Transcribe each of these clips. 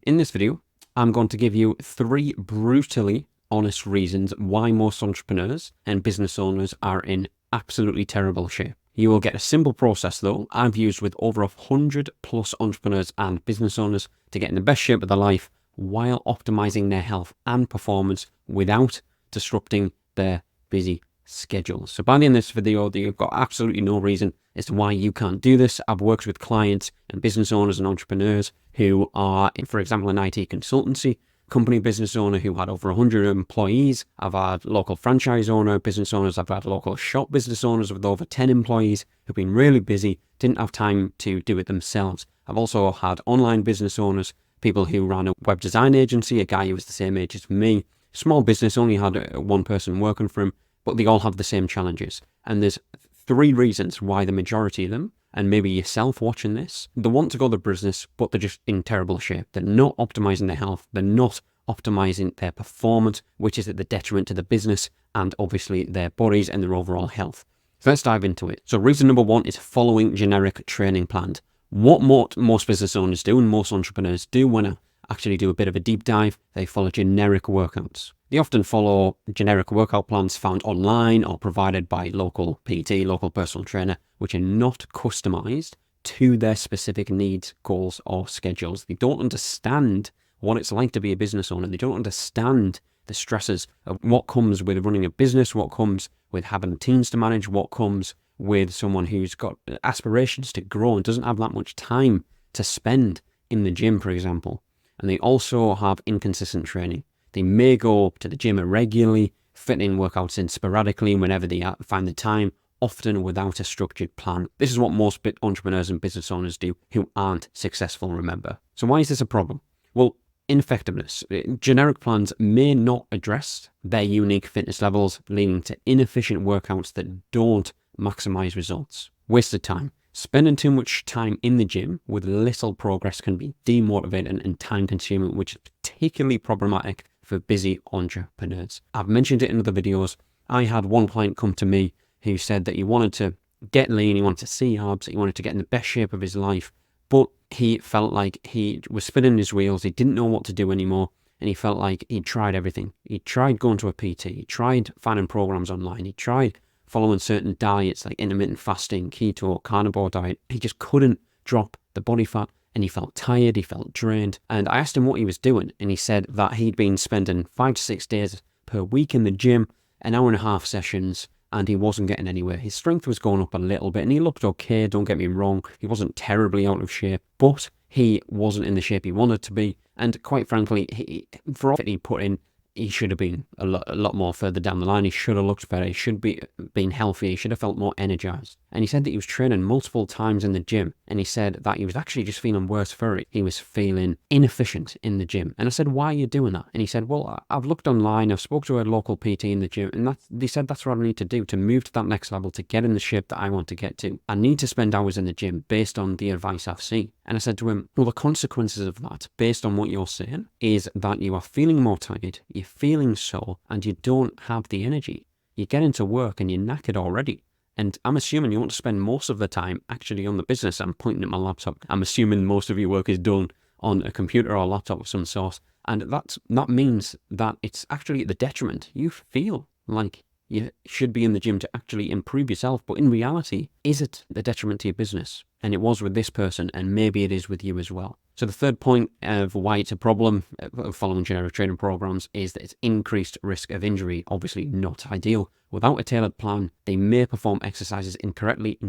In this video, I'm going to give you 3 brutally honest reasons why most entrepreneurs and business owners are in absolutely terrible shape. You will get a simple process though I've used with over 100 plus entrepreneurs and business owners to get in the best shape of their life while optimizing their health and performance without disrupting their busy schedules. So by the end of this video, you've got absolutely no reason as to why you can't do this. I've worked with clients and business owners and entrepreneurs who are, for example, an IT consultancy company business owner who had over 100 employees. I've had local franchise owner business owners. I've had local shop business owners with over 10 employees who've been really busy, didn't have time to do it themselves. I've also had online business owners, people who ran a web design agency, a guy who was the same age as me, small business, only had one person working for him, but they all have the same challenges. And there's 3 reasons why the majority of them, and maybe yourself watching this, they want to go the business, but they're just in terrible shape. They're not optimizing their health. They're not optimizing their performance, which is at the detriment to the business and obviously their bodies and their overall health. So let's dive into it. So reason number 1 is following generic training plans. What most business owners do and most entrepreneurs do when I actually do a bit of a deep dive, they follow generic workouts. They often follow generic workout plans found online or provided by local PT, local personal trainer, which are not customized to their specific needs, goals, or schedules. They don't understand what it's like to be a business owner. They don't understand the stresses of what comes with running a business, what comes with having teams to manage, what comes with someone who's got aspirations to grow and doesn't have that much time to spend in the gym, for example. And they also have inconsistent training. They may go to the gym irregularly, fit in workouts in sporadically whenever they find the time, often without a structured plan. This is what most entrepreneurs and business owners do who aren't successful, remember. So why is this a problem? Well, ineffectiveness. Generic plans may not address their unique fitness levels, leading to inefficient workouts that don't maximize results. Wasted time. Spending too much time in the gym with little progress can be demotivating and time consuming, which is particularly problematic for busy entrepreneurs. I've mentioned it in other videos. I had one client come to me who said that he wanted to get lean, he wanted to see abs, he wanted to get in the best shape of his life, but he felt like he was spinning his wheels, he didn't know what to do anymore, and he felt like he'd tried everything. He tried going to a PT, he tried finding programs online, he tried following certain diets like intermittent fasting, keto, carnivore diet. He just couldn't drop the body fat and he felt tired, he felt drained. And I asked him what he was doing and he said that he'd been spending 5 to 6 days per week in the gym, an hour and a half sessions, and he wasn't getting anywhere. His strength was going up a little bit and he looked okay, don't get me wrong. He wasn't terribly out of shape, but he wasn't in the shape he wanted to be. And quite frankly, for all that he put in, he should have been a lot more further down the line. He should have looked better. He should be been healthy. He should have felt more energized. And he said that he was training multiple times in the gym. And he said that he was actually just feeling worse for it. He was feeling inefficient in the gym. And I said, why are you doing that? And he said, well, I've looked online. I've spoke to a local PT in the gym. And they said that's what I need to do to move to that next level, to get in the shape that I want to get to. I need to spend hours in the gym based on the advice I've seen. And I said to him, well, the consequences of that, based on what you're saying, is that you are feeling more tired, you're feeling sore, and you don't have the energy. You get into work and you're knackered already. And I'm assuming you want to spend most of the time actually on the business. I'm pointing at my laptop. I'm assuming most of your work is done on a computer or a laptop of some sort. And that means that it's actually at the detriment. You feel like you should be in the gym to actually improve yourself. But in reality, is it the detriment to your business? And it was with this person, and maybe it is with you as well. So the third point of why it's a problem of following generic training programs is that it's increased risk of injury. Obviously not ideal. Without a tailored plan, they may perform exercises incorrectly,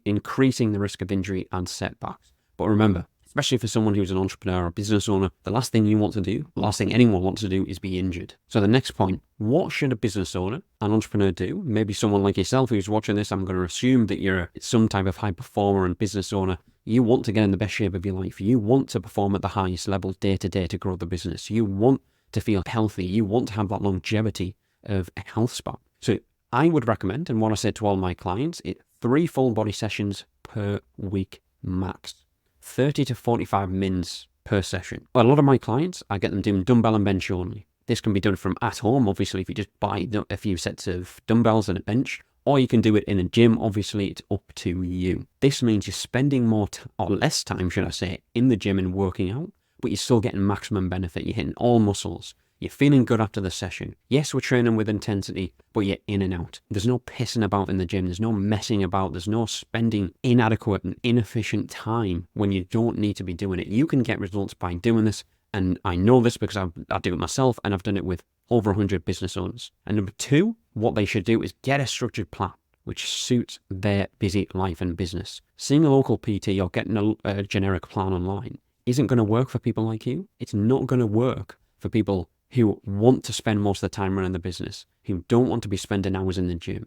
increasing the risk of injury and setbacks. But remember, especially for someone who's an entrepreneur or business owner, the last thing you want to do, the last thing anyone wants to do is be injured. So the next point, what should a business owner, an entrepreneur do? Maybe someone like yourself who's watching this, I'm going to assume that you're some type of high performer and business owner. You want to get in the best shape of your life. You want to perform at the highest level day to day to grow the business. You want to feel healthy. You want to have that longevity of a health span. So I would recommend, and what I said to all my clients, 3 full body sessions per week max. 30 to 45 mins per session. A lot of my clients, I get them doing dumbbell and bench only. This can be done from at home, obviously, if you just buy a few sets of dumbbells and a bench, or you can do it in a gym. Obviously, it's up to you. This means you're spending more or less time, should I say, in the gym and working out, but you're still getting maximum benefit. You're hitting all muscles. You're feeling good after the session. Yes, we're training with intensity, but you're in and out. There's no pissing about in the gym. There's no messing about. There's no spending inadequate and inefficient time when you don't need to be doing it. You can get results by doing this. And I know this because I do it myself, and I've done it with over 100 business owners. And number two, what they should do is get a structured plan which suits their busy life and business. Seeing a local PT or getting a generic plan online isn't going to work for people like you. It's not going to work for people who want to spend most of the time running the business, who don't want to be spending hours in the gym.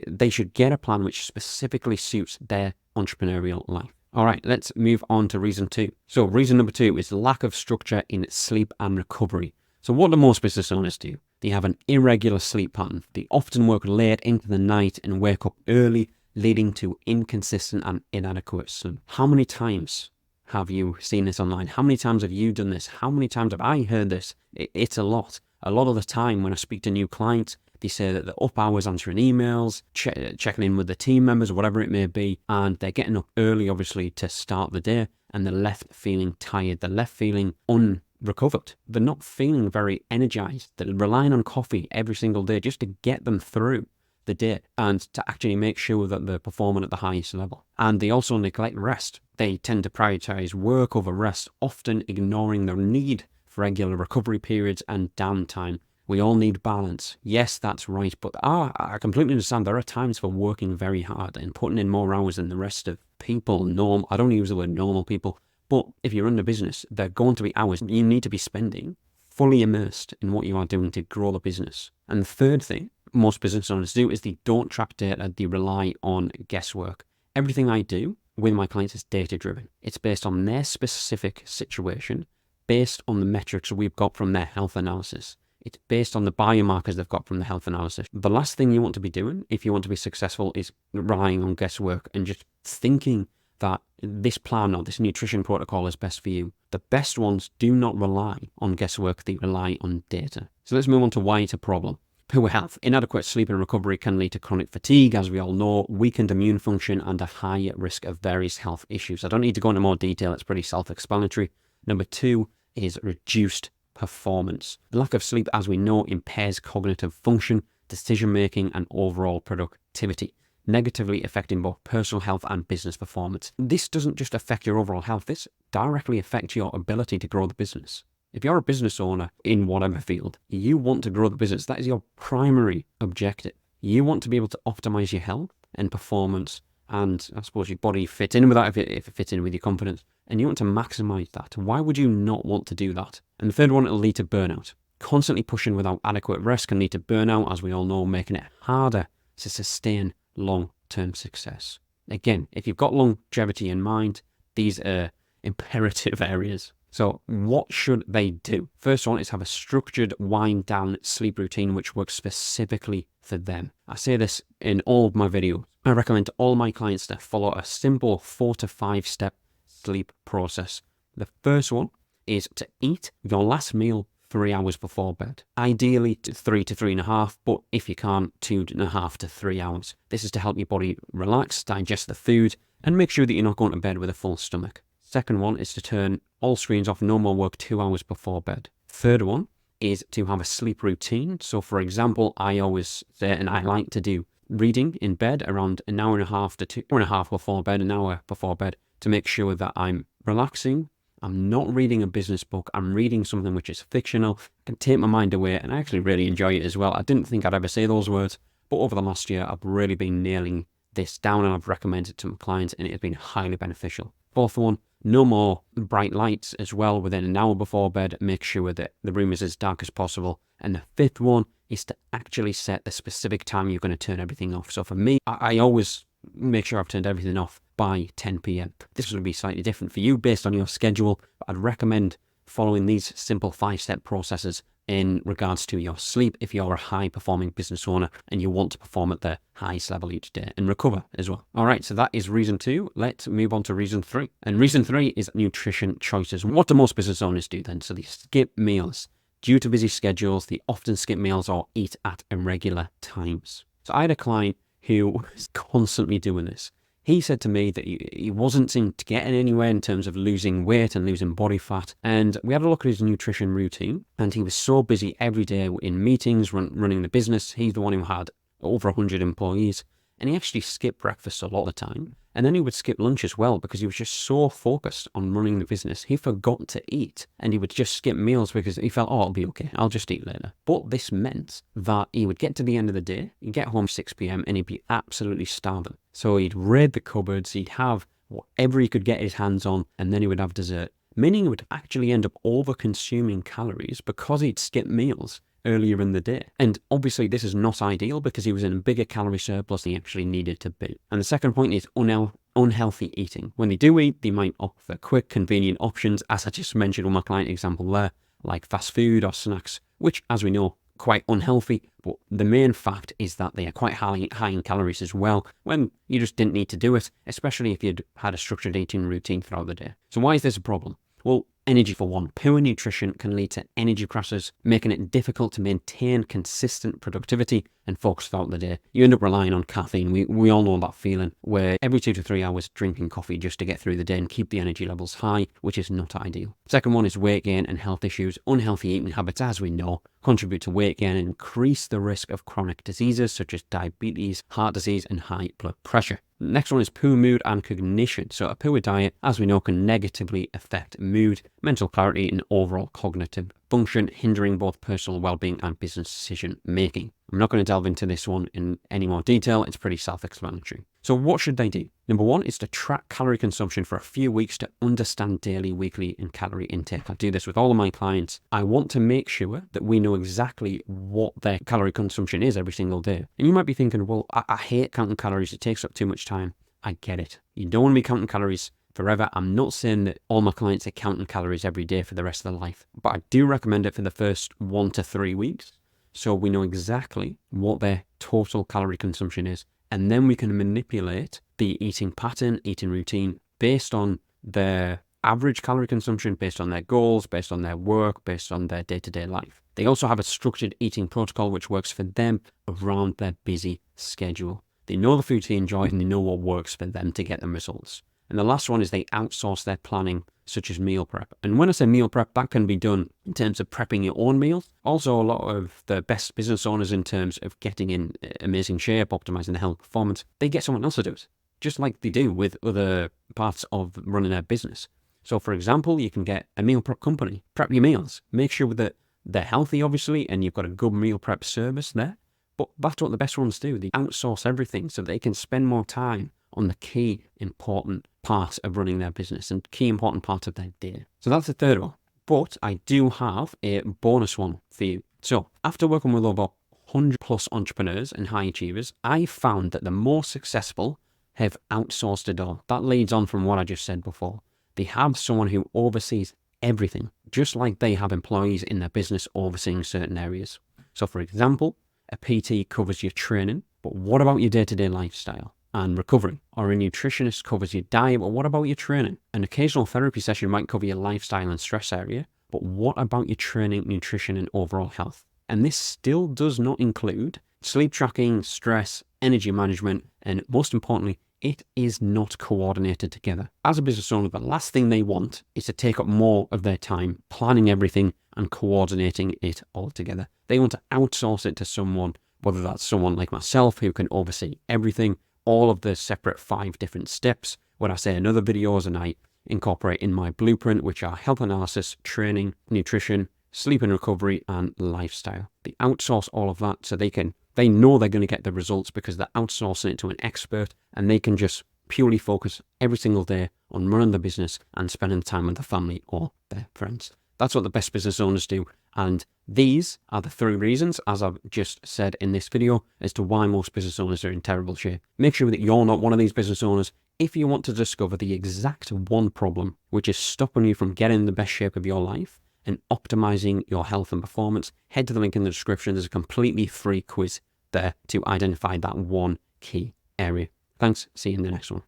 They should get a plan which specifically suits their entrepreneurial life. All right, let's move on to reason two. So reason number two is lack of structure in sleep and recovery. So what do most business owners do? They have an irregular sleep pattern. They often work late into the night and wake up early, leading to inconsistent and inadequate sleep. How many times have you seen this online? How many times have you done this? How many times have I heard this? It's a lot. A lot of the time when I speak to new clients, they say that they're up hours answering emails, checking in with the team members, whatever it may be, and they're getting up early, obviously, to start the day, and they're left feeling tired. They're left feeling unrecovered. They're not feeling very energized. They're relying on coffee every single day just to get them through the day and to actually make sure that they're performing at the highest level. And they also neglect rest. They tend to prioritize work over rest, often ignoring their need for regular recovery periods and downtime. We all need balance. Yes, that's right. But I completely understand there are times for working very hard and putting in more hours than the rest of people. I don't use the word normal people, but if you're in the business, there are going to be hours you need to be spending fully immersed in what you are doing to grow the business. And the third thing most business owners do is they don't track data. They rely on guesswork. Everything I do with my clients is data driven. It's based on their specific situation, based on the metrics we've got from their health analysis. It's based on the biomarkers they've got from the health analysis. The last thing you want to be doing if you want to be successful is relying on guesswork and just thinking that this plan or this nutrition protocol is best for you. The best ones do not rely on guesswork, they rely on data. So let's move on to why it's a problem. Poor health. Inadequate sleep and recovery can lead to chronic fatigue, as we all know, weakened immune function, and a high risk of various health issues. I don't need to go into more detail, it's pretty self-explanatory. Number two is reduced performance. The lack of sleep, as we know, impairs cognitive function, decision-making, and overall productivity, negatively affecting both personal health and business performance. This doesn't just affect your overall health, this directly affects your ability to grow the business. If you're a business owner in whatever field, you want to grow the business. That is your primary objective. You want to be able to optimize your health and performance, and I suppose your body fit in with that if it fits in with your confidence, and you want to maximize that. Why would you not want to do that? And the third one, it'll lead to burnout. Constantly pushing without adequate rest can lead to burnout, as we all know, making it harder to sustain long-term success. Again, if you've got longevity in mind, these are imperative areas. So what should they do? First one is have a structured wind down sleep routine which works specifically for them. I say this in all of my videos. I recommend to all my clients to follow a simple 4 to 5 step sleep process. The first one is to eat your last meal 3 hours before bed. Ideally 3 to 3.5, but if you can't, 2.5 to 3 hours. This is to help your body relax, digest the food, and make sure that you're not going to bed with a full stomach. Second one is to turn all screens off, no more work 2 hours before bed. Third one is to have a sleep routine. So for example, I always say, and I like to do reading in bed around an hour and a half to 2.5 before bed, an hour before bed, to make sure that I'm relaxing. I'm not reading a business book. I'm reading something which is fictional. I can take my mind away, and I actually really enjoy it as well. I didn't think I'd ever say those words, but over the last year, I've really been nailing this down, and I've recommended it to my clients, and it has been highly beneficial. Fourth one, no more bright lights as well within an hour before bed. Make sure that the room is as dark as possible. And the fifth one is to actually set the specific time you're going to turn everything off. So for me, I always make sure I've turned everything off by 10 p.m. This will be slightly different for you based on your schedule. I'd recommend following these simple 5-step processes in regards to your sleep if you're a high-performing business owner and you want to perform at the highest level each day and recover as well. All right, so that is reason 2. Let's move on to reason 3. And reason 3 is nutrition choices. What do most business owners do then? So they skip meals. Due to busy schedules, they often skip meals or eat at irregular times. So I had a client who was constantly doing this. He said to me that he wasn't seeming to get anywhere in terms of losing weight and losing body fat. And we had a look at his nutrition routine, and he was so busy every day in meetings, running the business. He's the one who had over 100 employees, and he actually skipped breakfast a lot of the time. And then he would skip lunch as well because he was just so focused on running the business. He forgot to eat, and he would just skip meals because he felt, oh, it'll be okay, I'll just eat later. But this meant that he would get to the end of the day, he'd get home 6 p.m. and he'd be absolutely starving. So he'd raid the cupboards, he'd have whatever he could get his hands on, and then he would have dessert. Meaning he would actually end up over-consuming calories because he'd skip meals earlier in the day. And obviously this is not ideal because he was in a bigger calorie surplus than he actually needed to be. And the second point is unhealthy eating. When they do eat, they might opt for quick, convenient options, as I just mentioned with my client example there, like fast food or snacks, which, as we know, quite unhealthy. But the main fact is that they are quite high in calories as well, when you just didn't need to do it, especially if you'd had a structured eating routine throughout the day. So why is this a problem? Well, energy for one. Poor nutrition can lead to energy crashes, making it difficult to maintain consistent productivity and focus throughout the day. You end up relying on caffeine. We all know that feeling where every 2 to 3 hours drinking coffee just to get through the day and keep the energy levels high, which is not ideal. Second one is weight gain and health issues. Unhealthy eating habits, as we know, contribute to weight gain and increase the risk of chronic diseases such as diabetes, heart disease, and high blood pressure. Next one is poor mood and cognition. So a poor diet, as we know, can negatively affect mood, mental clarity, and overall cognitive function, hindering both personal well-being and business decision making. I'm not going to delve into this one in any more detail. It's pretty self-explanatory. So what should they do? Number one is to track calorie consumption for a few weeks to understand daily, weekly, and calorie intake. I do this with all of my clients. I want to make sure that we know exactly what their calorie consumption is every single day. And you might be thinking, well, I hate counting calories. It takes up too much time. I get it. You don't want to be counting calories forever. I'm not saying that all my clients are counting calories every day for the rest of their life, but I do recommend it for the first 1 to 3 weeks. So we know exactly what their total calorie consumption is. And then we can manipulate the eating pattern, eating routine based on their average calorie consumption, based on their goals, based on their work, based on their day-to-day life. They also have a structured eating protocol which works for them around their busy schedule. They know the foods they enjoy and they know what works for them to get them results. And the last one is they outsource their planning, such as meal prep. And when I say meal prep, that can be done in terms of prepping your own meals. Also, a lot of the best business owners in terms of getting in amazing shape, optimizing their health performance, they get someone else to do it, just like they do with other parts of running their business. So for example, you can get a meal prep company, prep your meals, make sure that they're healthy, obviously, and you've got a good meal prep service there. But that's what the best ones do. They outsource everything so they can spend more time on the key important part of running their business and key important part of their day. So that's the third one. But I do have a bonus one for you. So after working with over 100 plus entrepreneurs and high achievers, I found that the more successful have outsourced it all. That leads on from what I just said before. They have someone who oversees everything, just like they have employees in their business overseeing certain areas. So for example, a PT covers your training, but what about your day-to-day lifestyle and recovery? Or a nutritionist covers your diet, but what about your training? An occasional therapy session might cover your lifestyle and stress area, but what about your training, nutrition, and overall health? And this still does not include sleep tracking, stress, energy management, and most importantly, it is not coordinated together. As a business owner, the last thing they want is to take up more of their time planning everything and coordinating it all together. They want to outsource it to someone, whether that's someone like myself who can oversee everything, all of the separate 5 different steps, what I say in other videos and I incorporate in my blueprint, which are health analysis, training, nutrition, sleep and recovery, and lifestyle. They outsource all of that so they know they're going to get the results because they're outsourcing it to an expert, and they can just purely focus every single day on running the business and spending time with their family or their friends. That's what the best business owners do. And these are the 3 reasons, as I've just said in this video, as to why most business owners are in terrible shape. Make sure that you're not one of these business owners. If you want to discover the exact one problem which is stopping you from getting the best shape of your life and optimizing your health and performance, head to the link in the description. There's a completely free quiz there to identify that one key area. Thanks. See you in the next one.